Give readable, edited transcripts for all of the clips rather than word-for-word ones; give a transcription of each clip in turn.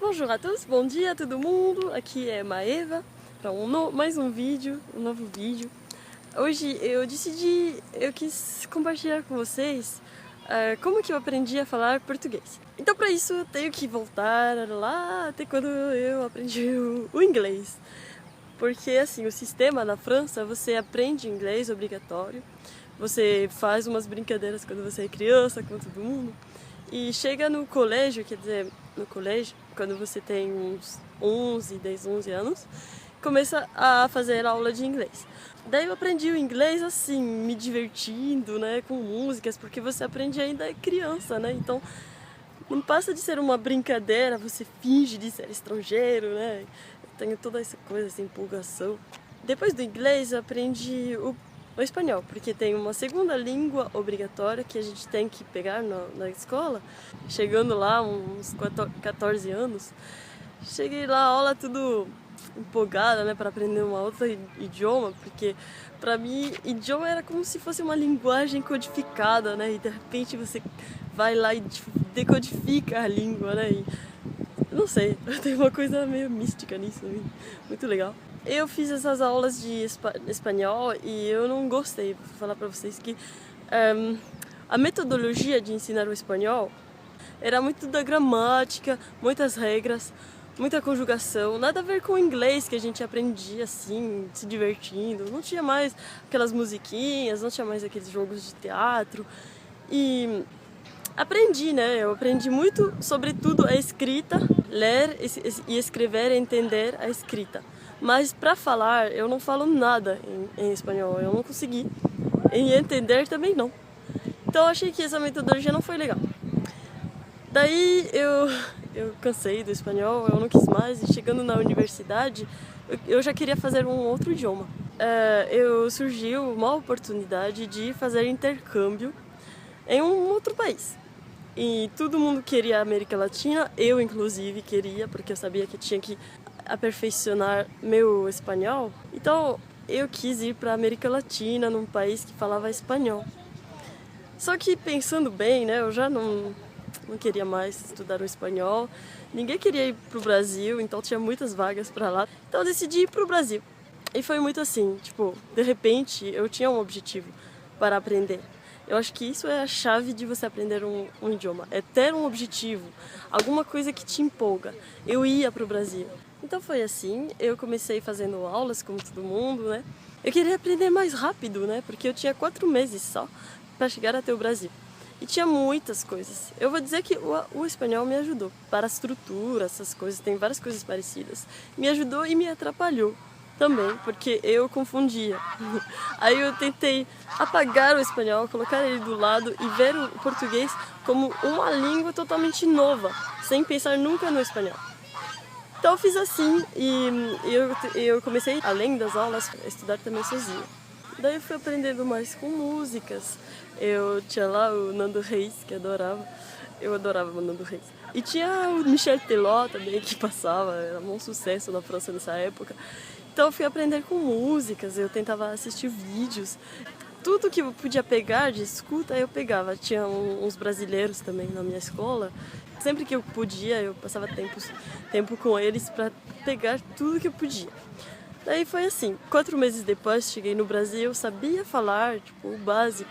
Bonjour a tous, bom dia a todo mundo, aqui é Maeva para mais um novo vídeo. Hoje eu quis compartilhar com vocês como que eu aprendi a falar português. Então para isso eu tenho que voltar lá até quando eu aprendi o inglês. Porque assim, o sistema na França, você aprende inglês obrigatório, você faz umas brincadeiras quando você é criança com todo mundo. E chega no colégio, quer dizer, no colégio, quando você tem uns 11 anos, começa a fazer aula de inglês. Daí eu aprendi o inglês assim, me divertindo, né, com músicas, porque você aprende ainda é criança, né, então não passa de ser uma brincadeira, você finge de ser estrangeiro, né, eu tenho toda essa coisa, essa empolgação. Depois do inglês eu aprendi o espanhol, porque tem uma segunda língua obrigatória que a gente tem que pegar na escola. Chegando lá, uns 14 anos, cheguei lá, aula tudo empolgada, né, para aprender uma outra idioma, porque para mim idioma era como se fosse uma linguagem codificada, né, e de repente você vai lá e decodifica a língua, né, e não sei, tem uma coisa meio mística nisso, muito legal. Eu fiz essas aulas de espanhol e eu não gostei. Vou falar para vocês que a metodologia de ensinar o espanhol era muito da gramática, muitas regras, muita conjugação, nada a ver com o inglês que a gente aprendia assim, se divertindo. Não tinha mais aquelas musiquinhas, não tinha mais aqueles jogos de teatro. E aprendi, né? Eu aprendi muito, sobretudo a escrita, ler e escrever e entender a escrita. Mas para falar, eu não falo nada em espanhol, eu não consegui. E entender também não. Então eu achei que essa metodologia não foi legal. Daí eu cansei do espanhol, eu não quis mais. E chegando na universidade, eu já queria fazer um outro idioma. Surgiu uma oportunidade de fazer intercâmbio em um outro país. E todo mundo queria a América Latina, eu inclusive queria, porque eu sabia que tinha que aperfeiçoar meu espanhol. Então eu quis ir para a América Latina, num país que falava espanhol. Só que pensando bem, né, eu já não queria mais estudar o espanhol. Ninguém queria ir para o Brasil, então tinha muitas vagas para lá. Então eu decidi ir para o Brasil. E foi muito assim, tipo, de repente eu tinha um objetivo para aprender. Eu acho que isso é a chave de você aprender um idioma, é ter um objetivo, alguma coisa que te empolga. Eu ia para o Brasil. Então foi assim, eu comecei fazendo aulas como todo mundo, né? Eu queria aprender mais rápido, né? Porque eu tinha 4 meses só para chegar até o Brasil. E tinha muitas coisas. Eu vou dizer que o espanhol me ajudou. Para a estrutura, essas coisas, tem várias coisas parecidas. Me ajudou e me atrapalhou também, porque eu confundia. Aí eu tentei apagar o espanhol, colocar ele do lado e ver o português como uma língua totalmente nova, sem pensar nunca no espanhol. Então eu fiz assim e eu comecei, além das aulas, a estudar também sozinha. Daí eu fui aprendendo mais com músicas. Eu tinha lá o Nando Reis, que eu adorava o Nando Reis. E tinha o Michel Teló também, que passava, era um sucesso na França nessa época. Então eu fui aprender com músicas, eu tentava assistir vídeos. Tudo que eu podia pegar de escuta, eu pegava. Tinha uns brasileiros também na minha escola. Sempre que eu podia, eu passava tempo com eles para pegar tudo que eu podia. Daí foi assim, 4 meses depois, cheguei no Brasil, sabia falar, tipo, o básico.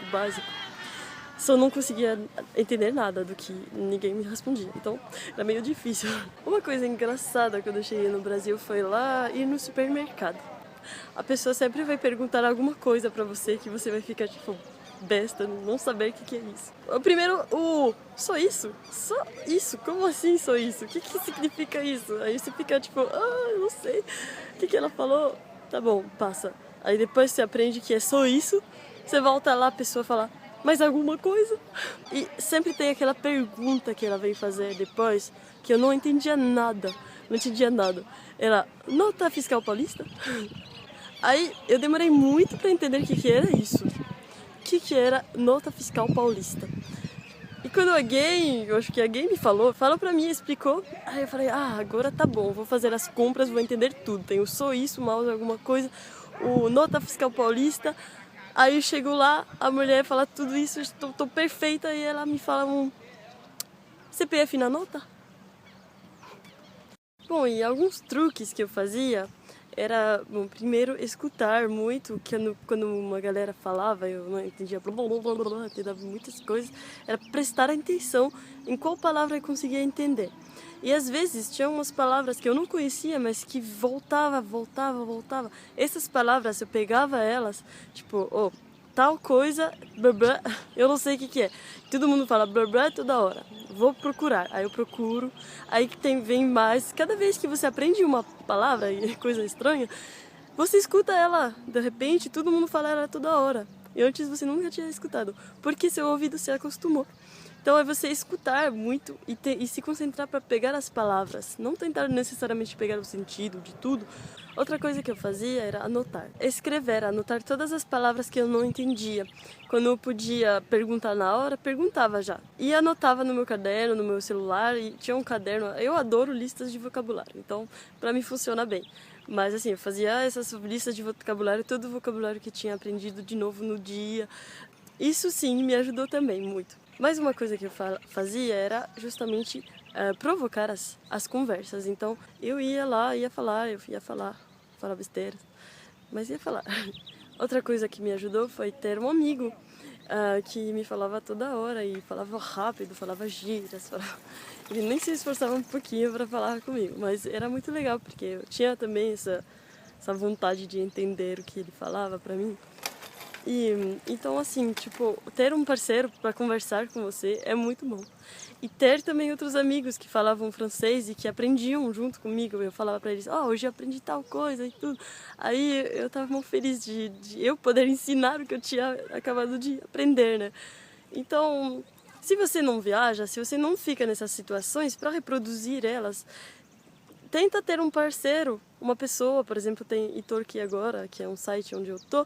Só não conseguia entender nada do que ninguém me respondia, então era meio difícil. Uma coisa engraçada quando eu cheguei no Brasil foi lá ir no supermercado. A pessoa sempre vai perguntar alguma coisa pra você que você vai ficar tipo besta, não saber o que é isso. Primeiro, só isso? Só isso? Como assim só isso? O que significa isso? Aí você fica tipo, eu não sei. O que ela falou? Tá bom, passa. Aí depois você aprende que é só isso, você volta lá, a pessoa fala, mais alguma coisa? E sempre tem aquela pergunta que ela vem fazer depois, que eu não entendia nada. Era, nota fiscal paulista? Aí eu demorei muito para entender o que era isso. O que era nota fiscal paulista? E quando eu acho que alguém me falou pra mim, explicou. Aí eu falei, agora tá bom, vou fazer as compras, vou entender tudo. Tenho só isso, mais alguma coisa, o nota fiscal paulista. Aí eu chego lá, a mulher fala tudo isso, tô perfeita, e ela me fala CPF na nota? Bom, e alguns truques que eu fazia era, bom, primeiro escutar muito, que quando uma galera falava, eu não entendia, blá, blá, blá, blá, blá, entendia muitas coisas, era prestar atenção em qual palavra eu conseguia entender. E às vezes tinha umas palavras que eu não conhecia, mas que voltava. Essas palavras, eu pegava elas, tipo, oh, tal coisa, blá, blá, eu não sei o que é. Todo mundo fala blá blá toda hora. Vou procurar. Aí eu procuro. Aí vem mais. Cada vez que você aprende uma palavra, coisa estranha, você escuta ela. De repente, todo mundo fala ela toda hora. E antes você nunca tinha escutado. Porque seu ouvido se acostumou. Então é você escutar muito e se concentrar para pegar as palavras, não tentar necessariamente pegar o sentido de tudo. Outra coisa que eu fazia era anotar, escrever, anotar todas as palavras que eu não entendia. Quando eu podia perguntar na hora, perguntava já. E anotava no meu caderno, no meu celular, e tinha um caderno. Eu adoro listas de vocabulário, então para mim funciona bem. Mas assim, eu fazia essas listas de vocabulário, todo o vocabulário que tinha aprendido de novo no dia. Isso sim me ajudou também muito. Mais uma coisa que eu fazia era justamente provocar as conversas. Então eu ia lá, ia falar besteira, mas ia falar. Outra coisa que me ajudou foi ter um amigo que me falava toda hora e falava rápido, falava gírias. Ele nem se esforçava um pouquinho para falar comigo, mas era muito legal porque eu tinha também essa vontade de entender o que ele falava para mim. E então assim, tipo, ter um parceiro para conversar com você é muito bom. E ter também outros amigos que falavam francês e que aprendiam junto comigo. Eu falava para eles, hoje eu aprendi tal coisa e tudo. Aí eu tava muito feliz de eu poder ensinar o que eu tinha acabado de aprender, né? Então, se você não viaja, se você não fica nessas situações para reproduzir elas, tenta ter um parceiro, uma pessoa, por exemplo, tem Italki agora, que é um site onde eu tô,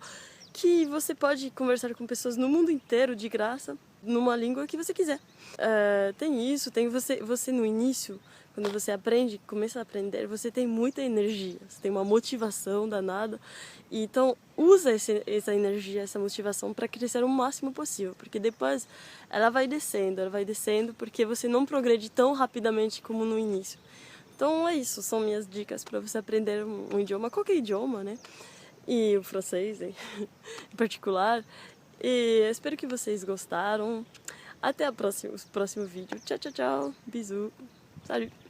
que você pode conversar com pessoas no mundo inteiro de graça, numa língua que você quiser. Tem isso, tem você no início, quando você aprende, começa a aprender, você tem muita energia, você tem uma motivação danada. E então usa essa energia, essa motivação para crescer o máximo possível, porque depois ela vai descendo, porque você não progride tão rapidamente como no início. Então é isso, são minhas dicas para você aprender um idioma, qualquer idioma, né? E o francês em particular. E espero que vocês gostaram. Até o próximo vídeo. Tchau, tchau, tchau. Bisous. Salut.